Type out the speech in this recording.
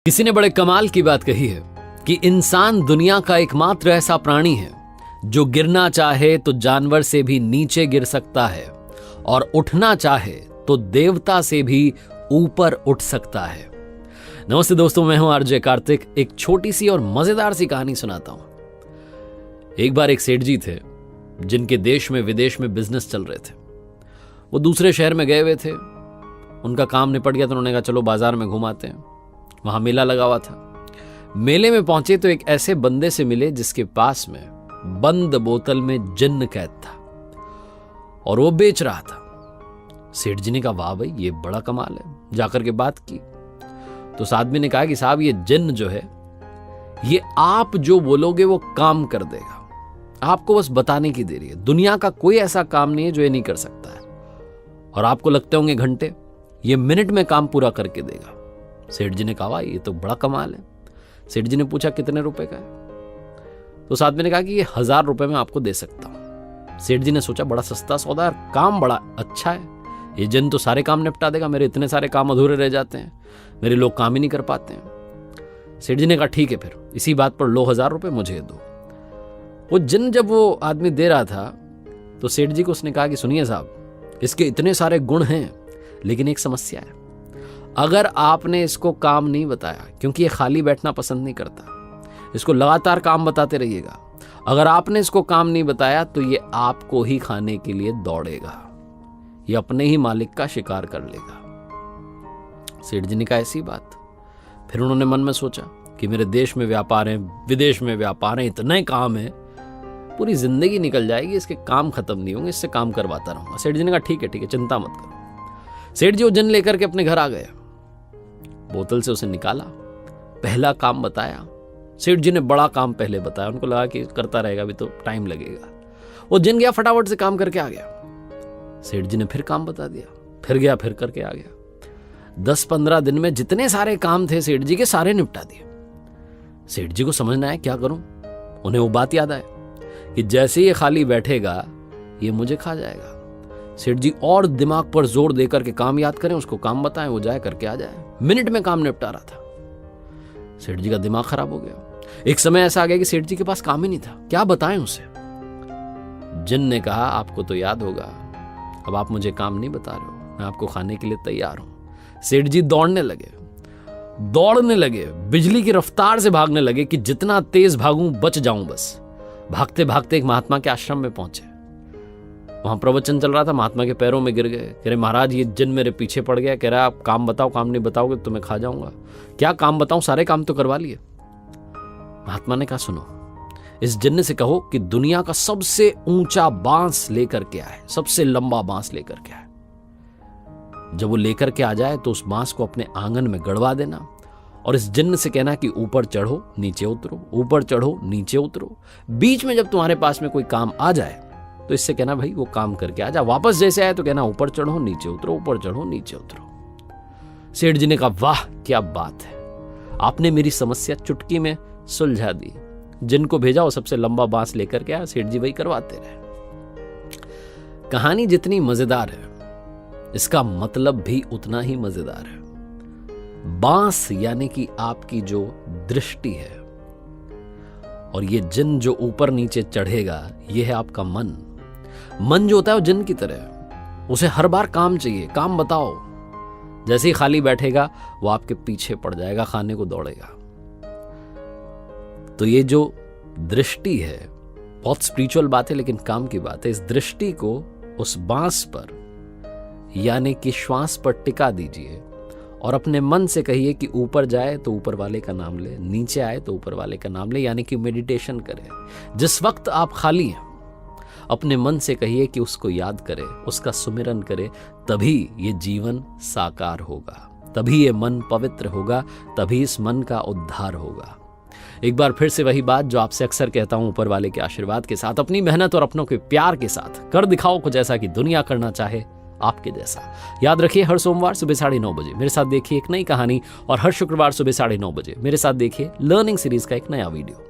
किसी ने बड़े कमाल की बात कही है कि इंसान दुनिया का एकमात्र ऐसा प्राणी है जो गिरना चाहे तो जानवर से भी नीचे गिर सकता है और उठना चाहे तो देवता से भी ऊपर उठ सकता है। नमस्ते दोस्तों, मैं हूं आरजे कार्तिक। एक छोटी सी और मजेदार सी कहानी सुनाता हूं। एक बार एक सेठ जी थे जिनके देश में विदेश में बिजनेस चल रहे थे। वो दूसरे शहर में गए हुए थे, उनका काम निपट गया तो उन्होंने कहा चलो बाजार में घुमाते हैं। वहां मेला लगा हुआ था। मेले में पहुंचे तो एक ऐसे बंदे से मिले जिसके पास में बंद बोतल में जिन्न कैद था और वो बेच रहा था। सेठ जी ने कहा वाह भाई, ये बड़ा कमाल है। जाकर के बात की तो उस आदमी ने कहा कि साहब ये जिन्न जो है ये आप जो बोलोगे वो काम कर देगा, आपको बस बताने की देरी है। दुनिया का कोई ऐसा काम नहीं है जो ये नहीं कर सकता है, और आपको लगते होंगे घंटे, ये मिनट में काम पूरा करके देगा। सेठ जी ने कहा ये तो बड़ा कमाल है। सेठ जी ने पूछा कितने रुपए का है? तो उस आदमी ने कहा कि ये 1000 रुपए में आपको दे सकता हूं। सेठ जी ने सोचा बड़ा सस्ता सौदा है, काम बड़ा अच्छा है, ये जिन्न तो सारे काम निपटा देगा, मेरे इतने सारे काम अधूरे रह जाते हैं, मेरे लोग काम ही नहीं कर पाते हैं। सेठ जी ने कहा ठीक है, फिर इसी बात पर लो 1000 रुपए मुझे दो। वो जिन्न जब वो आदमी दे रहा था तो सेठ जी को उसने कहा कि सुनिए साहब, इसके इतने सारे गुण हैं लेकिन एक समस्या है। अगर आपने इसको काम नहीं बताया, क्योंकि ये खाली बैठना पसंद नहीं करता, इसको लगातार काम बताते रहिएगा। अगर आपने इसको काम नहीं बताया तो ये आपको ही खाने के लिए दौड़ेगा, ये अपने ही मालिक का शिकार कर लेगा। सेठ जी ने कहा ऐसी बात। फिर उन्होंने मन में सोचा कि मेरे देश में व्यापार है, विदेश में व्यापार है, इतने काम है, पूरी जिंदगी निकल जाएगी, इसके काम खत्म नहीं होंगे, इससे काम करवाता रहूंगा। सेठ जी ने कहा ठीक है चिंता मत करो। सेठ जी वो जिन्न लेकर के अपने घर आ गए, बोतल से उसे निकाला, पहला काम बताया। सेठ जी ने बड़ा काम पहले बताया, उनको लगा कि करता रहेगा अभी तो टाइम लगेगा। वो जिन्न गया, फटाफट से काम करके आ गया। सेठ जी ने फिर काम बता दिया, फिर गया, फिर करके आ गया। 10-15 दिन में जितने सारे काम थे सेठ जी के सारे निपटा दिए। सेठ जी को समझना है क्या करूं। उन्हें वो बात याद आए कि जैसे ये खाली बैठेगा ये मुझे खा जाएगा। सेठ जी और दिमाग पर जोर देकर के काम याद करें, उसको काम बताएं, वो जाए करके आ जाए। मिनट में काम निपटा रहा था। सेठ जी का दिमाग खराब हो गया। एक समय ऐसा आ गया कि सेठ जी के पास काम ही नहीं था, क्या बताएं उसे। जिन्न ने कहा आपको तो याद होगा, अब आप मुझे काम नहीं बता रहे हो, मैं आपको खाने के लिए तैयार हूं। सेठ जी दौड़ने लगे, बिजली की रफ्तार से भागने लगे कि जितना तेज भागूं बच जाऊं बस। भागते भागते एक महात्मा के आश्रम में पहुंचे। वहां प्रवचन चल रहा था, महात्मा के पैरों में गिर गए। कह रहे महाराज ये जिन्न मेरे पीछे पड़ गया, कह रहा आप काम बताओ, काम नहीं बताओगे तो मैं खा जाऊंगा। क्या काम बताऊं, सारे काम तो करवा लिए। महात्मा ने कहा सुनो, इस जिन्न से कहो कि दुनिया का सबसे ऊंचा बांस लेकर के आए, सबसे लंबा बांस लेकर के आए। जब वो लेकर के आ जाए तो उस बांस को अपने आंगन में गड़वा देना और इस जिन्न से कहना कि ऊपर चढ़ो नीचे उतरो, ऊपर चढ़ो नीचे उतरो। बीच में जब तुम्हारे पास में कोई काम आ जाए तो इससे कहना भाई वो काम करके आ जा। वापस जैसे आए तो कहना ऊपर चढ़ो नीचे उतरो, ऊपर चढ़ो नीचे उतरो। सेठ जी ने कहा वाह क्या बात है, आपने मेरी समस्या चुटकी में सुलझा दी। जिनको भेजा वो सबसे लंबा बांस लेकर के आया, सेठ जी वही करवाते रहे। कहानी जितनी मजेदार है इसका मतलब भी उतना ही मजेदार है। बांस यानी कि आपकी जो दृष्टि है, और ये जिन्न जो ऊपर नीचे चढ़ेगा ये है आपका मन। मन जो होता है वो जिन्न की तरह, उसे हर बार काम चाहिए, काम बताओ। जैसे ही खाली बैठेगा वो आपके पीछे पड़ जाएगा, खाने को दौड़ेगा। तो ये जो दृष्टि है बहुत स्पिरिचुअल बात है लेकिन काम की बात है। इस दृष्टि को उस बांस पर यानी कि श्वास पर टिका दीजिए और अपने मन से कहिए कि ऊपर जाए तो ऊपर वाले का नाम ले, नीचे आए तो ऊपर वाले का नाम ले, यानी कि मेडिटेशन करें। जिस वक्त आप खाली हैं अपने मन से कहिए कि उसको याद करें, उसका सुमिरन करें, तभी ये जीवन साकार होगा, तभी ये मन पवित्र होगा, तभी इस मन का उद्धार होगा। एक बार फिर से वही बात जो आपसे अक्सर कहता हूं, ऊपर वाले के आशीर्वाद के साथ, अपनी मेहनत और अपनों के प्यार के साथ कर दिखाओ कुछ ऐसा कि दुनिया करना चाहे आपके जैसा। याद रखिए हर सोमवार सुबह 9:30 बजे मेरे साथ देखिए एक नई कहानी, और हर शुक्रवार सुबह 9:30 बजे मेरे साथ देखिए लर्निंग सीरीज का एक नया वीडियो।